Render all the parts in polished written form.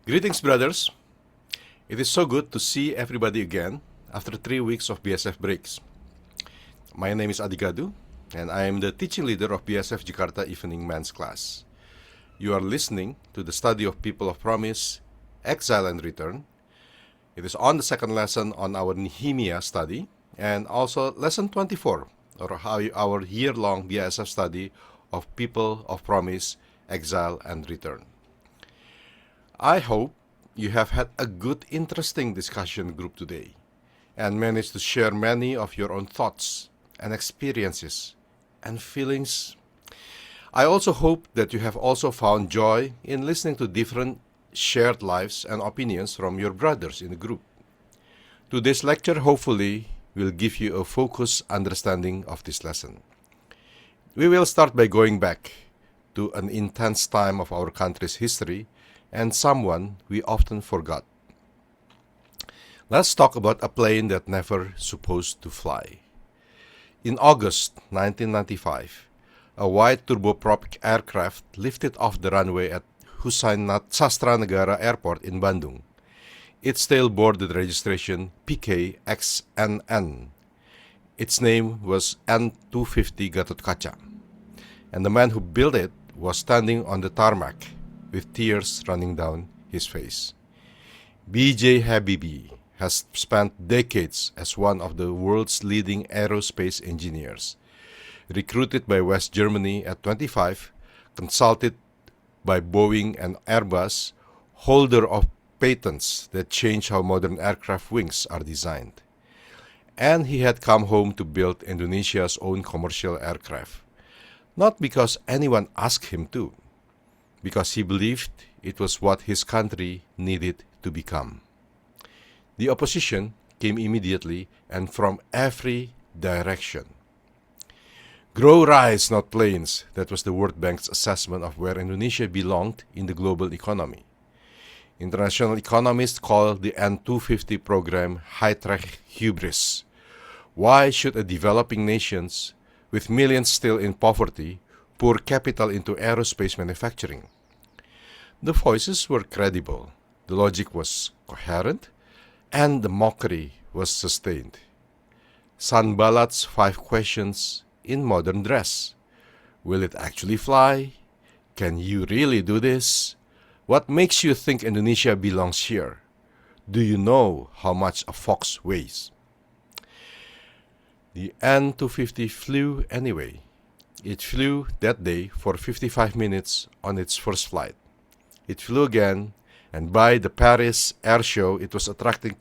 Greetings, brothers. It is so good to see everybody again after 3 weeks of BSF breaks. My name is Adhi Gaduh, and I am the teaching leader of BSF Jakarta Evening Men's class. You are listening to the study of People of Promise, Exile and Return. It is on the second lesson on our Nehemiah study, and also lesson 24, or our year-long BSF study of People of Promise, Exile and Return. I hope you have had a good, interesting discussion group today and managed to share many of your own thoughts and experiences and feelings. I also hope that you have also found joy in listening to different shared lives and opinions from your brothers in the group. Today's lecture hopefully will give you a focused understanding of this lesson. We will start by going back to an intense time of our country's history and someone we often forgot. Let's talk about a plane that never supposed to fly. In August 1995, a white turboprop aircraft lifted off the runway at Hussein Sastranegara Airport in Bandung. Its tail bore the registration PKXNN. Its name was N250 Gatotkaca, and the man who built it was standing on the tarmac with tears running down his face. B.J. Habibie has spent decades as one of the world's leading aerospace engineers. Recruited by West Germany at 25, consulted by Boeing and Airbus, holder of patents that change how modern aircraft wings are designed. And he had come home to build Indonesia's own commercial aircraft. Not because anyone asked him to, because he believed it was what his country needed to become. The opposition came immediately and from every direction. Grow rice, not planes. That was the World Bank's assessment of where Indonesia belonged in the global economy. International economists call the N250 program high-tech hubris. Why should a developing nation with millions still in poverty pour capital into aerospace manufacturing? The voices were credible, the logic was coherent, and the mockery was sustained. Sanballat's 5 questions in modern dress. Will it actually fly? Can you really do this? What makes you think Indonesia belongs here? Do you know how much a fox weighs? The N250 flew anyway. It flew that day for 55 minutes on its first flight. It flew again, and by the Paris Air Show, it was attracting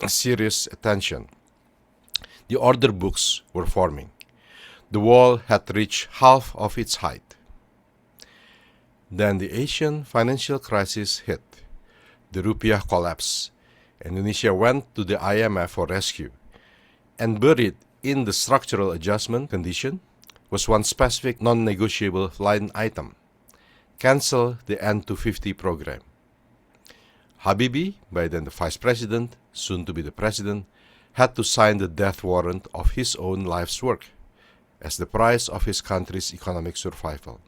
serious attention. The order books were forming. The wall had reached half of its height. Then the Asian financial crisis hit. The rupiah collapsed. Indonesia went to the IMF for rescue. And buried in the structural adjustment condition was one specific non-negotiable line item: cancel the N250 program. Habibie, by then the vice president, soon to be the president, had to sign the death warrant of his own life's work as the price of his country's economic survival.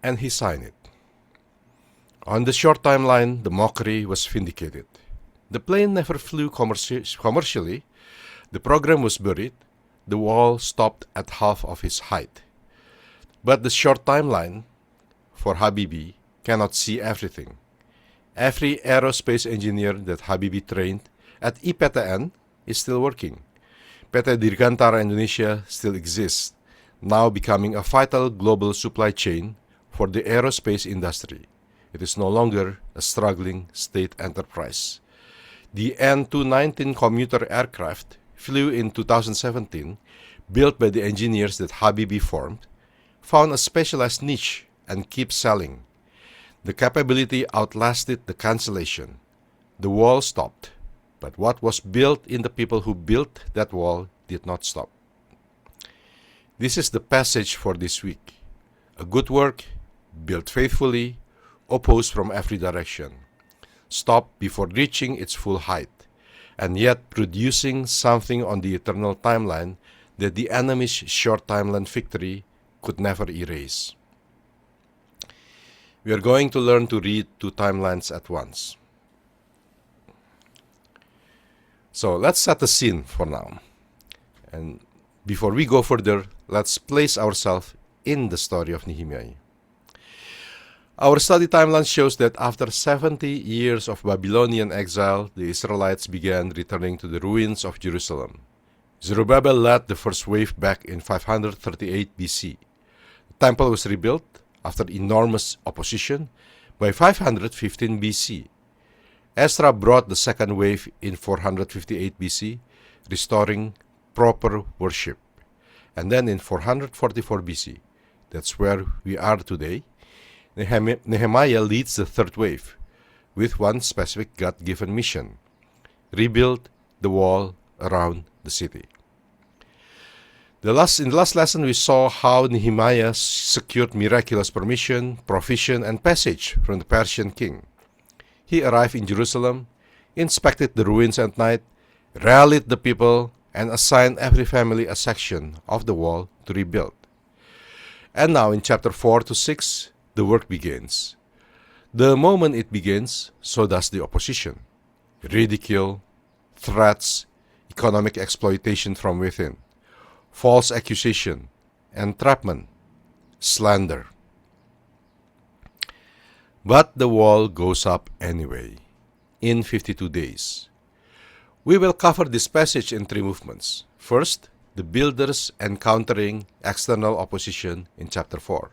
And he signed it. On the short timeline, the mockery was vindicated. The plane never flew commercially. The program was buried. The wall stopped at half of its height. But the short timeline for Habibie cannot see everything. Every aerospace engineer that Habibie trained at IPTN is still working. PT Dirgantara Indonesia still exists, now becoming a vital global supply chain for the aerospace industry. It is no longer a struggling state enterprise. The N219 commuter aircraft flew in 2017, built by the engineers that Habibie formed, found a specialized niche and keep selling. The capability outlasted the cancellation. The wall stopped, but what was built in the people who built that wall did not stop. This is the passage for this week. A good work, built faithfully, opposed from every direction, stopped before reaching its full height, and yet producing something on the eternal timeline that the enemy's short timeline victory could never erase. We are going to learn to read two timelines at once. So let's set the scene for now. And before we go further, let's place ourselves in the story of Nehemiah. Our study timeline shows that after 70 years of Babylonian exile, the Israelites began returning to the ruins of Jerusalem. Zerubbabel led the first wave back in 538 BC. The temple was rebuilt after enormous opposition by 515 BC. Ezra brought the second wave in 458 BC, restoring proper worship. And then in 444 BC, that's where we are today, Nehemiah leads the third wave with one specific God-given mission: rebuild the wall around the city. In the last lesson, we saw how Nehemiah secured miraculous permission, provision, and passage from the Persian king. He arrived in Jerusalem, inspected the ruins at night, rallied the people, and assigned every family a section of the wall to rebuild. And now in chapter 4 to 6, the work begins. The moment it begins, so does the opposition. Ridicule, threats, economic exploitation from within, false accusation, entrapment, slander. But the wall goes up anyway, in 52 days. We will cover this passage in three movements. First, the builders encountering external opposition in chapter 4.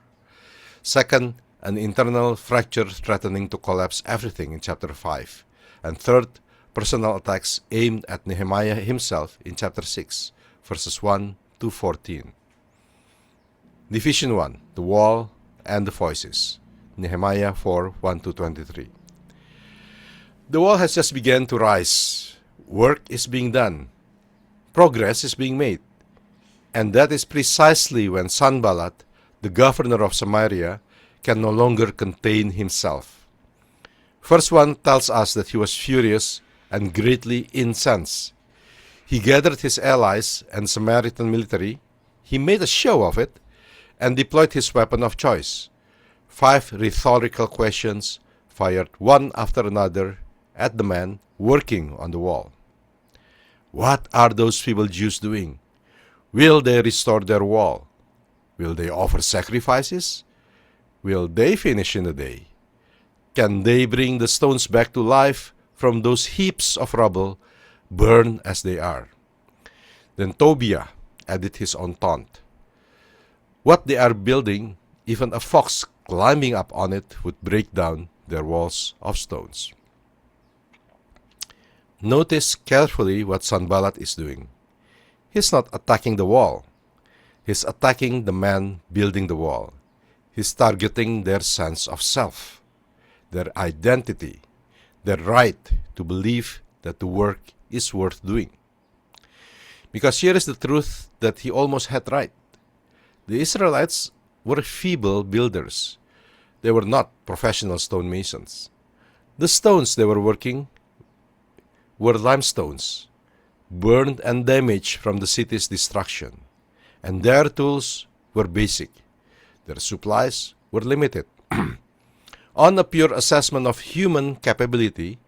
Second, an internal fracture threatening to collapse everything in chapter 5. And third, personal attacks aimed at Nehemiah himself in chapter 6, verses 1 to 14. Division 1, the wall and the voices. Nehemiah 4, 1 to 23. The wall has just begun to rise. Work is being done. Progress is being made. And that is precisely when Sanballat, the governor of Samaria, can no longer contain himself. Verse 1 tells us that he was furious and greatly incensed. He gathered his allies and Samaritan military, he made a show of it, and deployed his weapon of choice. 5 rhetorical questions fired one after another at the men working on the wall. What are those feeble Jews doing? Will they restore their wall? Will they offer sacrifices? Will they finish in a day? Can they bring the stones back to life from those heaps of rubble, burned as they are? Then Tobiah added his own taunt. What they are building, even a fox climbing up on it would break down their walls of stones. Notice carefully what Sanballat is doing. He's not attacking the wall. He's attacking the man building the wall. He's targeting their sense of self, their identity, their right to believe that the work is worth doing. Because here is the truth that he almost had right. The Israelites were feeble builders. They were not professional stonemasons. The stones they were working were limestones, burned and damaged from the city's destruction. And their tools were basic. Their supplies were limited. On a pure assessment of human capability,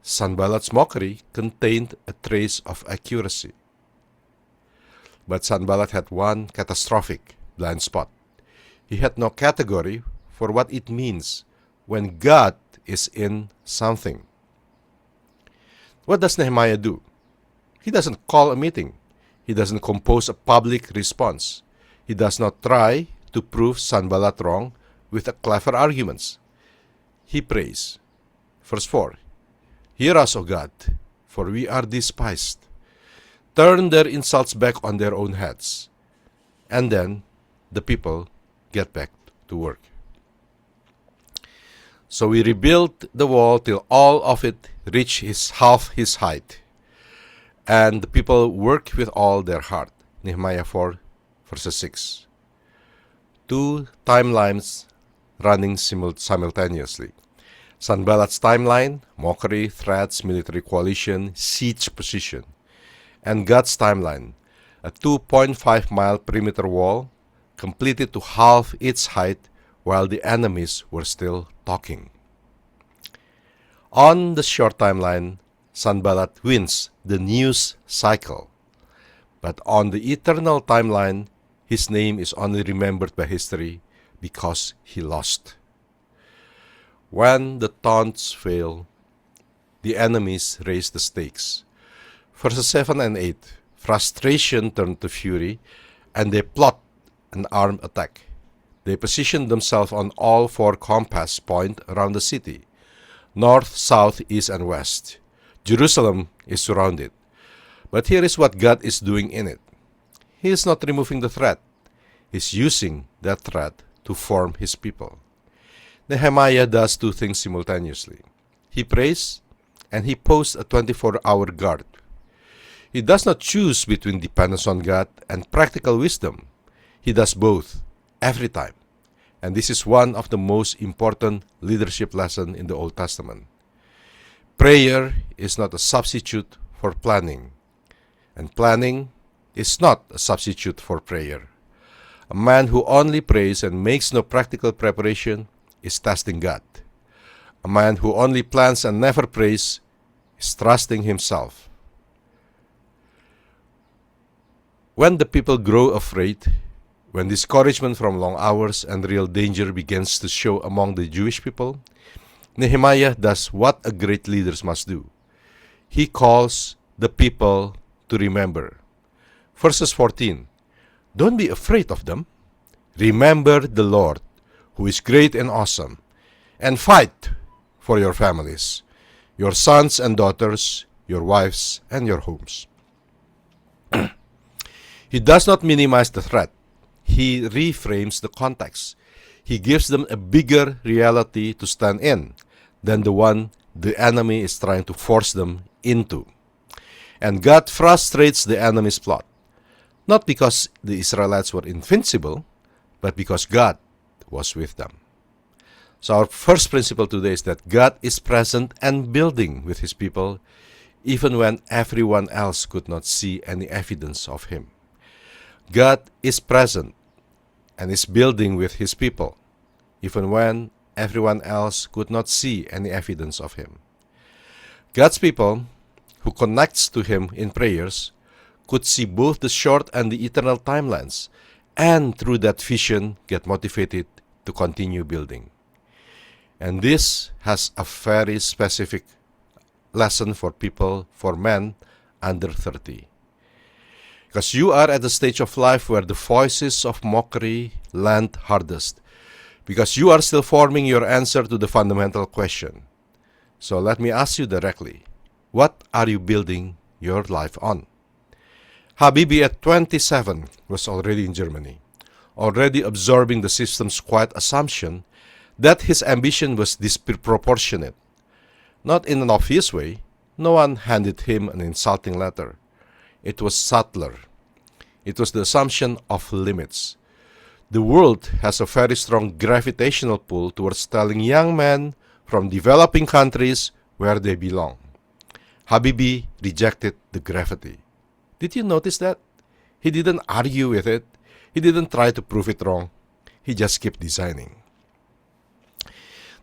Sanballat's mockery contained a trace of accuracy. But Sanballat had one catastrophic blind spot. He had no category for what it means when God is in something. What does Nehemiah do? He doesn't call a meeting. He doesn't compose a public response. He does not try to prove Sanballat wrong with clever arguments. He prays. Verse 4, Hear us, O God, for we are despised. Turn their insults back on their own heads. And then the people get back to work. So we rebuilt the wall till all of it reached half his height. And the people worked with all their heart. Nehemiah 4, verses 6. 2 timelines running simultaneously. Sanballat's timeline, mockery, threats, military coalition, siege position. And God's timeline, a 2.5-mile perimeter wall, completed to half its height while the enemies were still talking. On the short timeline, Sanballat wins the news cycle. But on the eternal timeline, his name is only remembered by history because he lost. When the taunts fail, the enemies raise the stakes. Verses 7 and 8, frustration turned to fury, and they plot an armed attack. They positioned themselves on all four compass points around the city, north, south, east, and west. Jerusalem is surrounded. But here is what God is doing in it. He is not removing the threat. He is using that threat to form his people. Nehemiah does two things simultaneously. He prays and he posts a 24-hour guard. He does not choose between dependence on God and practical wisdom. He does both, every time. And this is one of the most important leadership lessons in the Old Testament. Prayer is not a substitute for planning. And planning is not a substitute for prayer. A man who only prays and makes no practical preparation is testing God. A man who only plans and never prays is trusting himself. When the people grow afraid, when discouragement from long hours and real danger begins to show among the Jewish people, Nehemiah does what a great leader must do. He calls the people to remember. Verses 14, don't be afraid of them. Remember the Lord, who is great and awesome, and fight for your families, your sons and daughters, your wives, and your homes. He does not minimize the threat. He reframes the context. He gives them a bigger reality to stand in than the one the enemy is trying to force them into. And God frustrates the enemy's plot, not because the Israelites were invincible, but because God was with them. So our first principle today is that God is present and building with his people, even when everyone else could not see any evidence of him. God is present and is building with his people, even when everyone else could not see any evidence of him. God's people, who connects to him in prayers, could see both the short and the eternal timelines, and through that vision get motivated to continue building. And this has a very specific lesson for people, for men under 30. Because you are at the stage of life where the voices of mockery land hardest. Because you are still forming your answer to the fundamental question. So let me ask you directly, what are you building your life on? Habibi at 27 was already in Germany, already absorbing the system's quiet assumption that his ambition was disproportionate. Not in an obvious way. No one handed him an insulting letter. It was subtler. It was the assumption of limits. The world has a very strong gravitational pull towards telling young men from developing countries where they belong. Habibi rejected the gravity. Did you notice that? He didn't argue with it. He didn't try to prove it wrong. He just kept designing.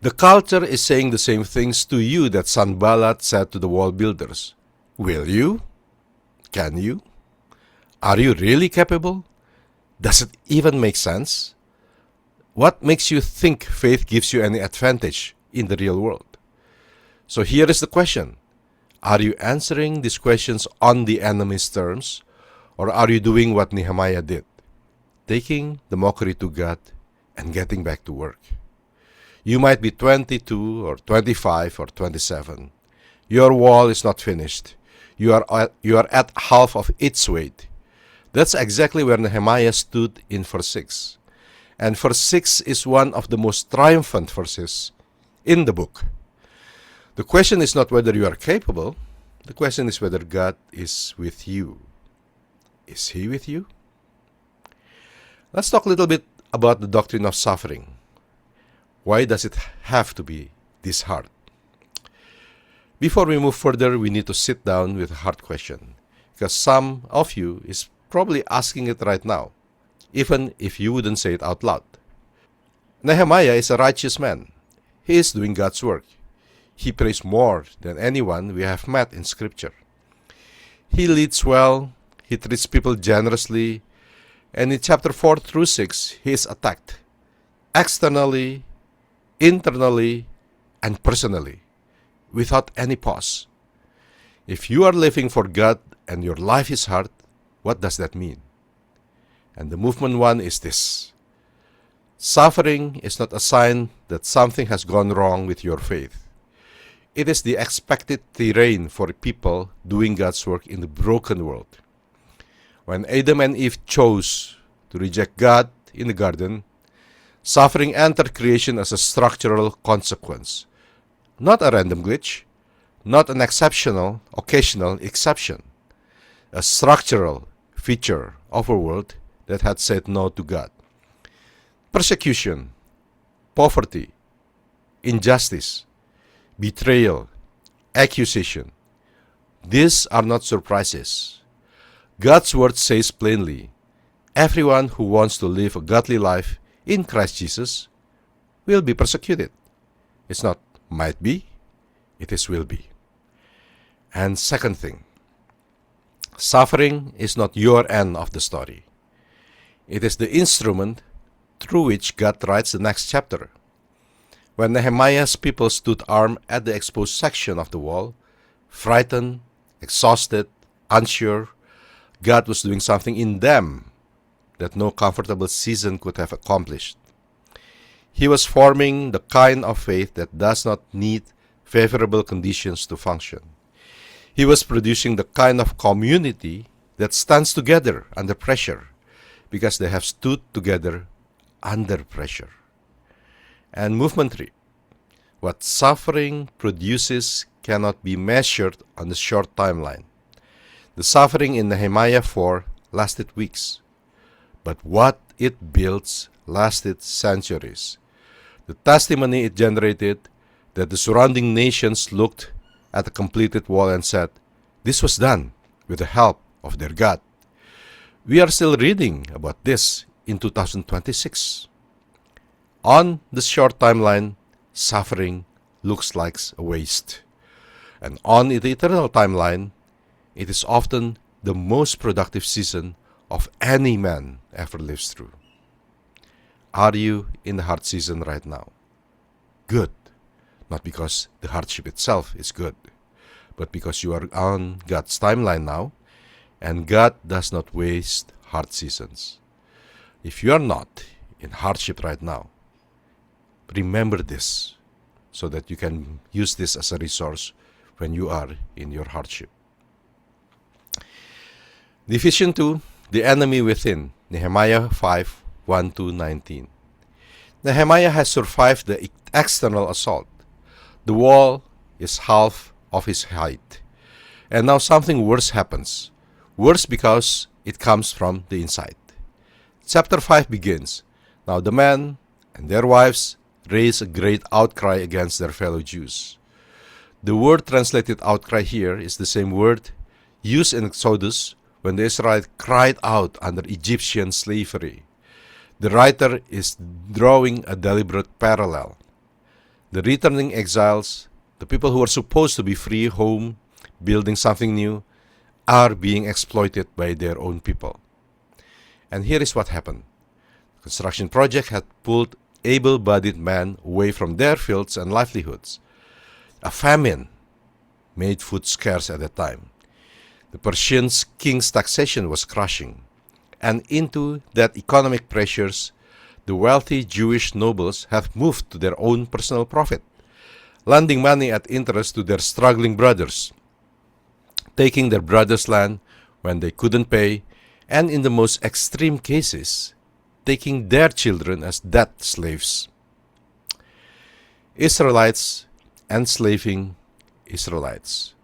The culture is saying the same things to you that Sanballat said to the wall builders. Will you? Can you? Are you really capable? Does it even make sense? What makes you think faith gives you any advantage in the real world? So here is the question. Are you answering these questions on the enemy's terms, or are you doing what Nehemiah did? Taking the mockery to God and getting back to work. You might be 22 or 25 or 27. Your wall is not finished. You are at half of its weight. That's exactly where Nehemiah stood in verse 6. And verse 6 is one of the most triumphant verses in the book. The question is not whether you are capable. The question is whether God is with you. Is he with you? Let's talk a little bit about the doctrine of suffering. Why does it have to be this hard? Before we move further, we need to sit down with a hard question. Because some of you is probably asking it right now, even if you wouldn't say it out loud. Nehemiah is a righteous man. He is doing God's work. He prays more than anyone we have met in Scripture. He leads well, he treats people generously, and in chapter 4 through 6, he is attacked externally, internally, and personally, without any pause. If you are living for God and your life is hard, what does that mean? And the movement one is this: suffering is not a sign that something has gone wrong with your faith. It is the expected terrain for people doing God's work in the broken world. When Adam and Eve chose to reject God in the garden, suffering entered creation as a structural consequence, not a random glitch, not an exceptional, occasional exception, a structural feature of a world that had said no to God. Persecution, poverty, injustice, betrayal, accusation. These are not surprises. God's word says plainly, everyone who wants to live a godly life in Christ Jesus will be persecuted. It's not might be, it is will be. And second thing, suffering is not your end of the story. It is the instrument through which God writes the next chapter. When Nehemiah's people stood armed at the exposed section of the wall, frightened, exhausted, unsure, God was doing something in them that no comfortable season could have accomplished. He was forming the kind of faith that does not need favorable conditions to function. He was producing the kind of community that stands together under pressure because they have stood together under pressure. And movement 3. What suffering produces cannot be measured on a short timeline. The suffering in Nehemiah 4 lasted weeks, but what it builds lasted centuries. The testimony it generated, that the surrounding nations looked at the completed wall and said, this was done with the help of their God. We are still reading about this in 2026. On the short timeline, suffering looks like a waste. And on the eternal timeline, it is often the most productive season of any man ever lives through. Are you in the hard season right now? Good. Not because the hardship itself is good, but because you are on God's timeline now, and God does not waste hard seasons. If you are not in hardship right now, remember this so that you can use this as a resource when you are in your hardship. Division 2, the enemy within, Nehemiah 5, 1-19. Nehemiah has survived the external assault. The wall is half of his height. And now something worse happens. Worse because it comes from the inside. Chapter 5 begins. Now the men and their wives raise a great outcry against their fellow Jews. The word translated outcry here is the same word used in Exodus when the Israelites cried out under Egyptian slavery. The writer is drawing a deliberate parallel. The returning exiles, the people who are supposed to be free home, building something new, are being exploited by their own people. And here is what happened. The construction project had pulled able-bodied men away from their fields and livelihoods. A famine made food scarce at that time. The Persian king's taxation was crushing. And into that economic pressures, the wealthy Jewish nobles have moved to their own personal profit, lending money at interest to their struggling brothers, taking their brothers' land when they couldn't pay, and in the most extreme cases, taking their children as debt slaves. Israelites enslaving Israelites.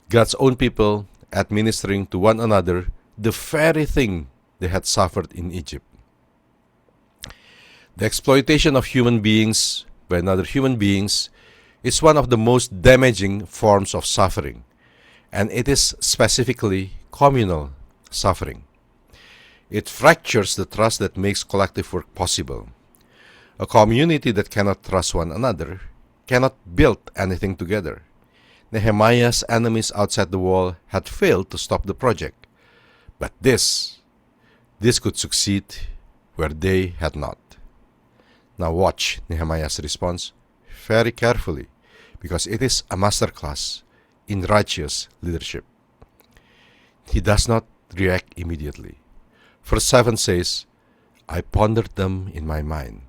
God's own people administering to one another the very thing they had suffered in Egypt. The exploitation of human beings by other human beings is one of the most damaging forms of suffering, and it is specifically communal suffering. It fractures the trust that makes collective work possible. A community that cannot trust one another cannot build anything together. Nehemiah's enemies outside the wall had failed to stop the project, but this could succeed where they had not. Now watch Nehemiah's response very carefully, because it is a masterclass in righteous leadership. He does not react immediately. Verse 7 says, I pondered them in my mind.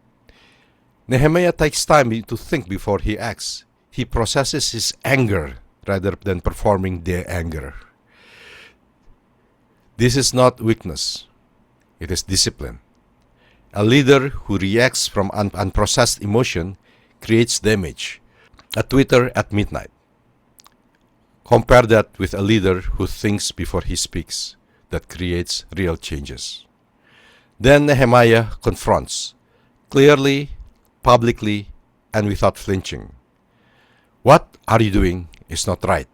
Nehemiah takes time to think before he acts. He processes his anger rather than performing their anger. This is not weakness. It is discipline. A leader who reacts from unprocessed emotion creates damage. A Twitter at midnight. Compare that with a leader who thinks before he speaks. That creates real changes. Then Nehemiah confronts, clearly, publicly, and without flinching. What are you doing is not right,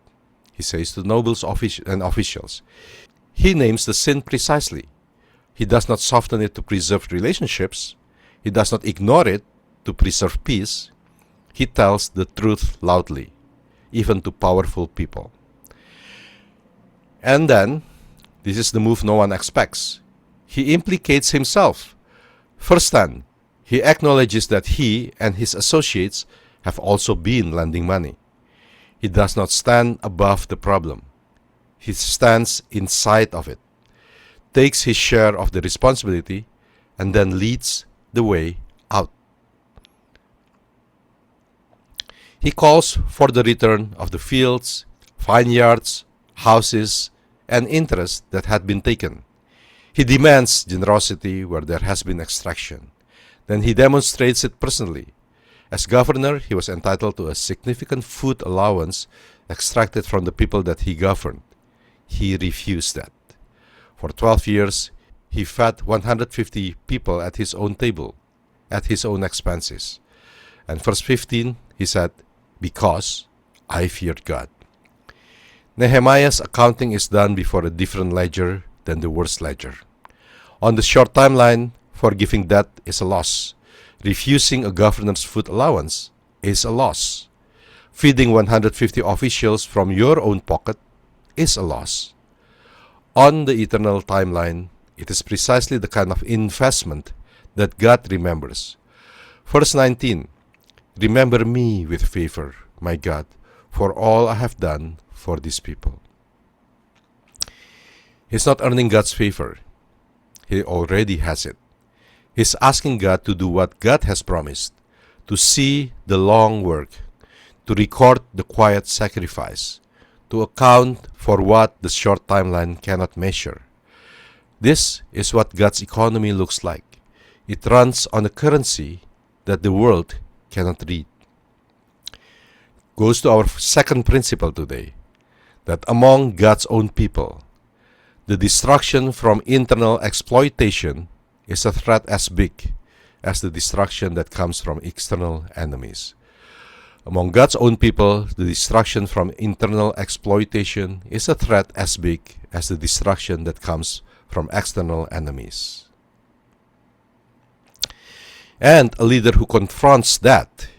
he says to nobles and officials. He names the sin precisely. He does not soften it to preserve relationships. He does not ignore it to preserve peace. He tells the truth loudly, even to powerful people. And then, this is the move no one expects. He implicates himself. Firsthand, he acknowledges that he and his associates have also been lending money. He does not stand above the problem. He stands inside of it, takes his share of the responsibility, and then leads the way out. He calls for the return of the fields, vineyards, houses, and interest that had been taken. He demands generosity where there has been extraction. Then he demonstrates it personally. As governor, he was entitled to a significant food allowance extracted from the people that he governed. He refused that. For 12 years, he fed 150 people at his own table, at his own expenses. And verse 15, he said, because I feared God. Nehemiah's accounting is done before a different ledger than the worst ledger. On the short timeline, forgiving debt is a loss. Refusing a governor's food allowance is a loss. Feeding 150 officials from your own pocket is a loss. On the eternal timeline, it is precisely the kind of investment that God remembers. Verse 19, remember me with favor, my God, for all I have done for these people. He's not earning God's favor. He already has it. He's asking God to do what God has promised, to see the long work, to record the quiet sacrifice, to account for what the short timeline cannot measure. This is what God's economy looks like. It runs on a currency that the world cannot read. Goes to our second principle today, that among God's own people, the destruction from internal exploitation is a threat as big as the destruction that comes from external enemies. Among God's own people, the destruction from internal exploitation is a threat as big as the destruction that comes from external enemies. And a leader who confronts it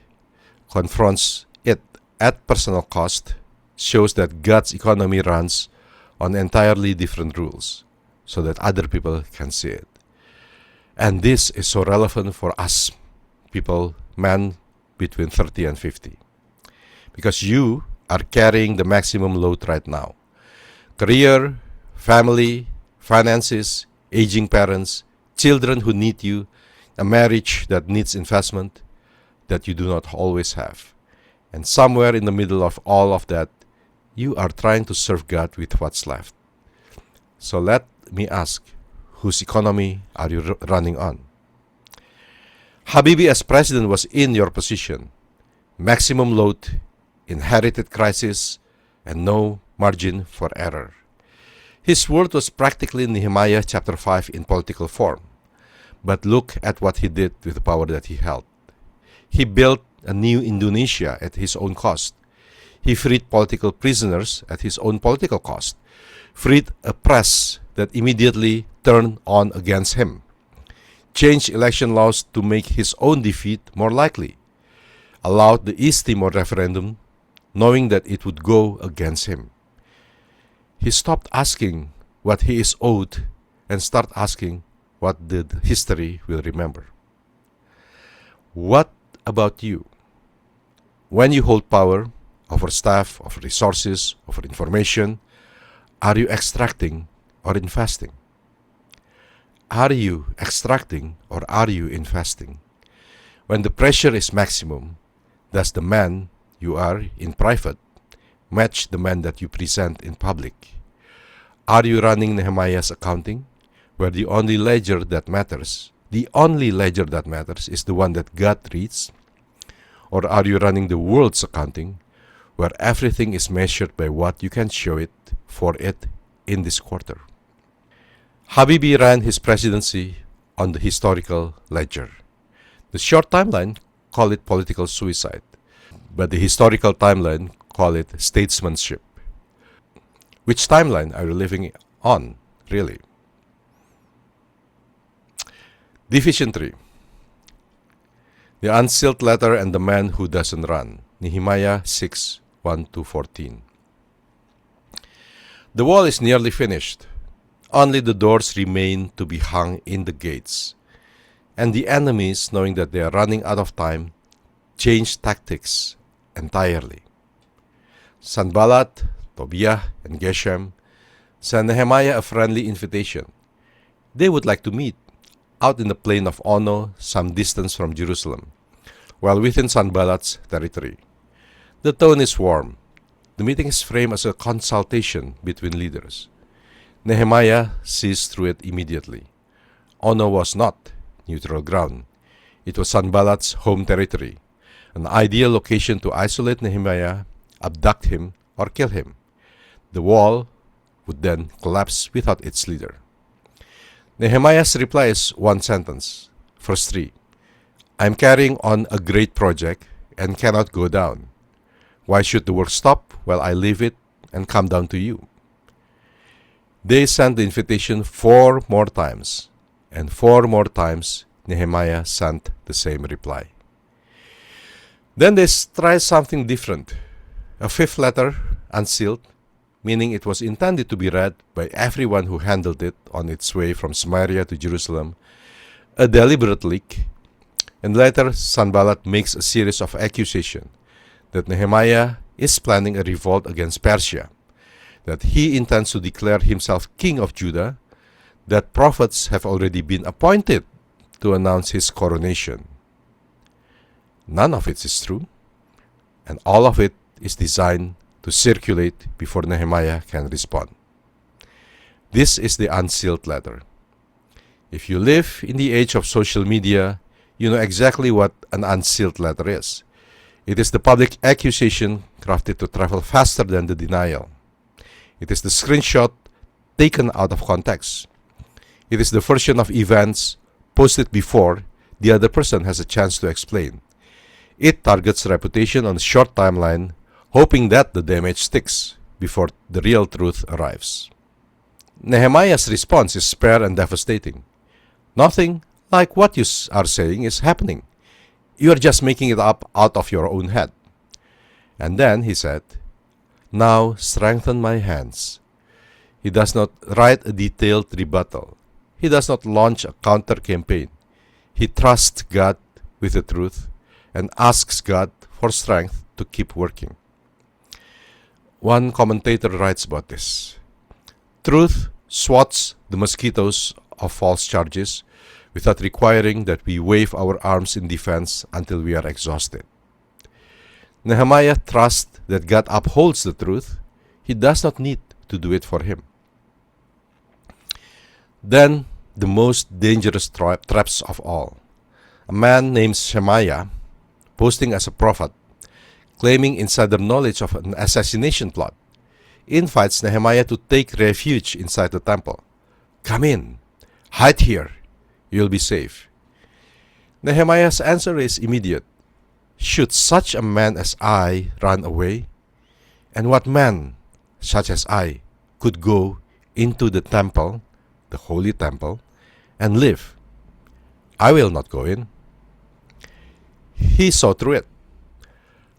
at personal cost, shows that God's economy runs on entirely different rules so that other people can see it. And this is so relevant for us people, men between 30 and 50. Because you are carrying the maximum load right now. Career, family, finances, aging parents, children who need you, a marriage that needs investment that you do not always have. And somewhere in the middle of all of that, you are trying to serve God with what's left. So let me ask, whose economy are you running on? Habibi as president was in your position. Maximum load, inherited crisis, and no margin for error. His word was practically Nehemiah chapter 5 in political form. But look at what he did with the power that he held. He built a new Indonesia at his own cost. He freed political prisoners at his own political cost. Freed a press that immediately turned on against him. changed election laws to make his own defeat more likely, allowed the East Timor referendum, knowing that it would go against him. He stopped asking what he is owed and started asking what the history will remember. What about you? When you hold power over staff, over resources, over information, are you extracting or investing? Are you extracting or are you investing? When the pressure is maximum, does the man you are in private match the man that you present in public? Are you running Nehemiah's accounting, where the only ledger that matters is the one that God reads? Or are you running the world's accounting, where everything is measured by what you can show it for it in this quarter? Habibie ran his presidency on the historical ledger. The short timeline call it political suicide, but the historical timeline call it statesmanship. Which timeline are you living on, really? Division 3. The unsealed letter and the man who doesn't run. Nehemiah 6, 1-14. The wall is nearly finished. Only the doors remain to be hung in the gates. And the enemies, knowing that they are running out of time, change tactics entirely. Sanballat, Tobiah, and Geshem sent Nehemiah a friendly invitation. They would like to meet out in the plain of Ono, some distance from Jerusalem, while within Sanballat's territory. The tone is warm. The meeting is framed as a consultation between leaders. Nehemiah sees through it immediately. Ono was not neutral ground. It was Sanballat's home territory, an ideal location to isolate Nehemiah, abduct him, or kill him. The wall would then collapse without its leader. Nehemiah's reply is one sentence. Verse 3. I am carrying on a great project and cannot go down. Why should the work stop while I leave it and come down to you? They sent the invitation 4 more times, and 4 more times Nehemiah sent the same reply. Then they tried something different. A 5th letter, unsealed, meaning it was intended to be read by everyone who handled it on its way from Samaria to Jerusalem, a deliberate leak. And later, Sanballat makes a series of accusations that Nehemiah is planning a revolt against Persia, that he intends to declare himself king of Judah, that prophets have already been appointed to announce his coronation. None of it is true, and all of it is designed to circulate before Nehemiah can respond. This is the unsealed letter. If you live in the age of social media, you know exactly what an unsealed letter is. It is the public accusation crafted to travel faster than the denial. It is the screenshot taken out of context. It is the version of events posted before the other person has a chance to explain. It targets reputation on a short timeline, hoping that the damage sticks before the real truth arrives. Nehemiah's response is spare and devastating. Nothing like what you are saying is happening. You are just making it up out of your own head. And then he said, Now strengthen my hands. He does not write a detailed rebuttal. He does not launch a counter-campaign. He trusts God with the truth and asks God for strength to keep working. One commentator writes about this. Truth swats the mosquitoes of false charges without requiring that we wave our arms in defense until we are exhausted. Nehemiah trusts that God upholds the truth. He does not need to do it for him. Then, the most dangerous traps of all. A man named Shemaiah, posting as a prophet, claiming insider knowledge of an assassination plot, invites Nehemiah to take refuge inside the temple. Come in, hide here, you'll be safe. Nehemiah's answer is immediate. Should such a man as I run away? And what man, such as I, could go into the temple, the holy temple, and live? I will not go in. He saw through it.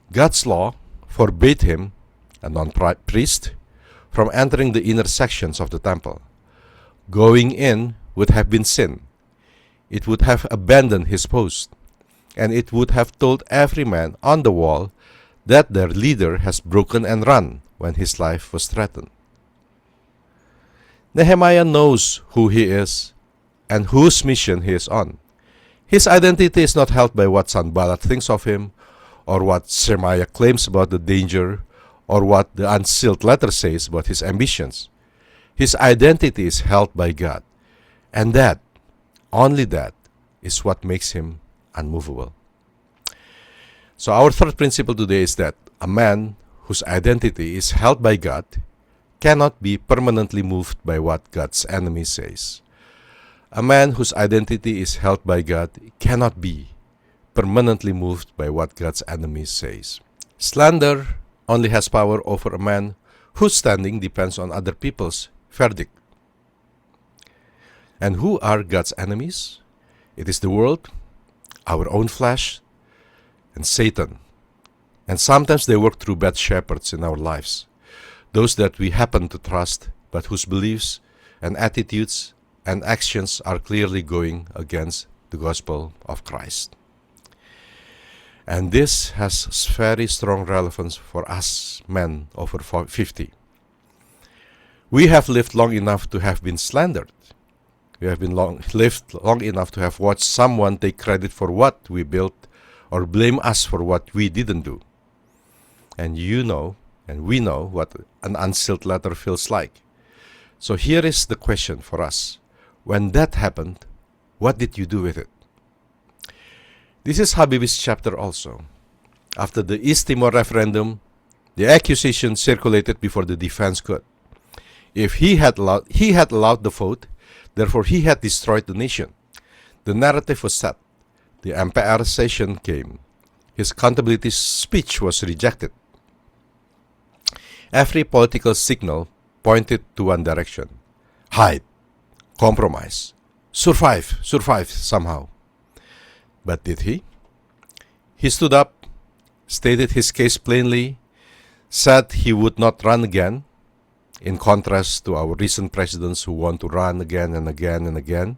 God's law forbade him, a non-priest, from entering the inner sections of the temple. Going in would have been sin. It would have abandoned his post, and it would have told every man on the wall that their leader has broken and run when his life was threatened. Nehemiah knows who he is and whose mission he is on. His identity is not held by what Sanballat thinks of him, or what Shemaiah claims about the danger, or what the unsealed letter says about his ambitions. His identity is held by God, and that, only that, is what makes him unmovable. So our third principle today is that a man whose identity is held by God cannot be permanently moved by what God's enemy says. A man whose identity is held by God cannot be permanently moved by what God's enemy says. Slander only has power over a man whose standing depends on other people's verdict. And who are God's enemies? It is the world, our own flesh, and Satan. And sometimes they work through bad shepherds in our lives, those that we happen to trust, but whose beliefs and attitudes and actions are clearly going against the gospel of Christ. And this has very strong relevance for us men over 50. We have lived long enough to have been slandered. We have lived long enough to have watched someone take credit for what we built or blame us for what we didn't do. And you know, and we know what an unsealed letter feels like. So here is the question for us. When that happened, what did you do with it? This is Habib's chapter also. After the East Timor referendum, the accusation circulated before the defense could. If he had allowed the vote, therefore he had destroyed the nation. The narrative was set. The MPR session came. His accountability speech was rejected. Every political signal pointed to one direction. Hide, compromise, survive somehow. But did he? He stood up, stated his case plainly, said he would not run again, in contrast to our recent presidents who want to run again and again and again.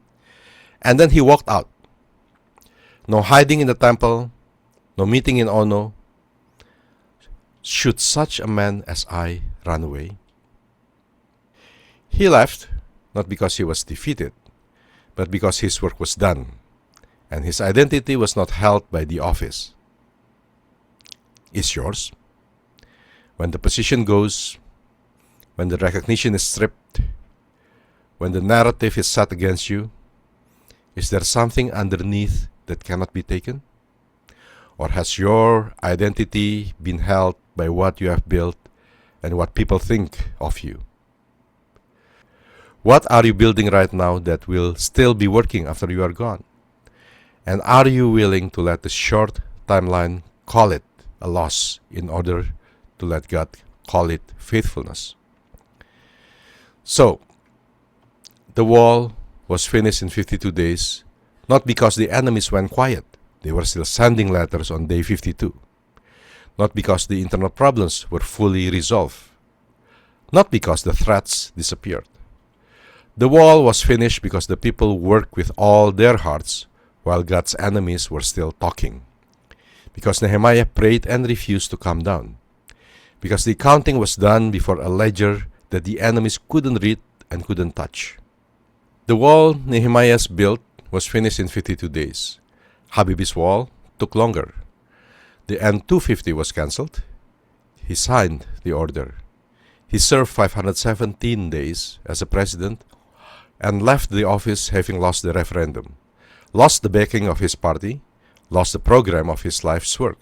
And then he walked out. No hiding in the temple, no meeting in Ono. Should such a man as I run away? He left, not because he was defeated, but because his work was done, and his identity was not held by the office. Is yours? When the position goes, when the recognition is stripped, when the narrative is set against you, is there something underneath that cannot be taken? Or has your identity been held by what you have built and what people think of you? What are you building right now that will still be working after you are gone? And are you willing to let the short timeline call it a loss in order to let God call it faithfulness? So, the wall was finished in 52 days, not because the enemies went quiet. They were still sending letters on day 52. Not because the internal problems were fully resolved. Not because the threats disappeared. The wall was finished because the people worked with all their hearts while God's enemies were still talking. Because Nehemiah prayed and refused to come down. Because the counting was done before a ledger that the enemies couldn't read and couldn't touch. The wall Nehemiah built was finished in 52 days. Habib's wall took longer. The N250 was cancelled. He signed the order. He served 517 days as a president and left the office having lost the referendum, lost the backing of his party, lost the program of his life's work.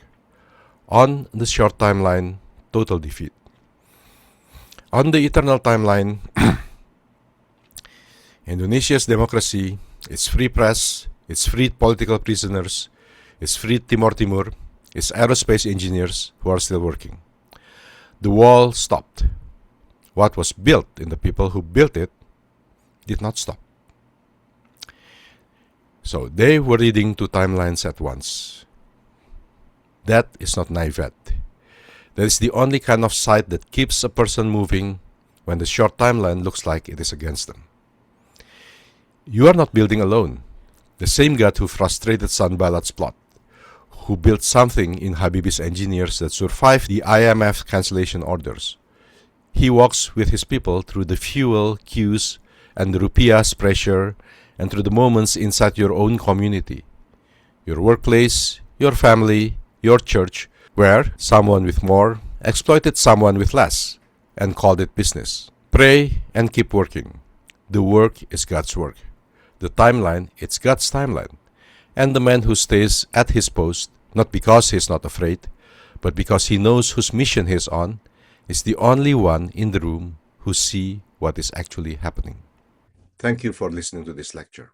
On the short timeline, total defeat. On the eternal timeline, Indonesia's democracy, its free press, its freed political prisoners, its freed Timor, its aerospace engineers who are still working. The wall stopped. What was built in the people who built it did not stop. So they were reading two timelines at once. That is not naivete. That is the only kind of sight that keeps a person moving when the short timeline looks like it is against them. You are not building alone. The same God who frustrated Sanballat's plot, who built something in Habib's engineers that survived the IMF cancellation orders. He walks with his people through the fuel queues and the rupiah's pressure and through the moments inside your own community, your workplace, your family, your church, where someone with more exploited someone with less and called it business. Pray and keep working. The work is God's work. The timeline, it's God's timeline. And the man who stays at his post, not because he's not afraid, but because he knows whose mission he's on, is the only one in the room who see what is actually happening. Thank you for listening to this lecture.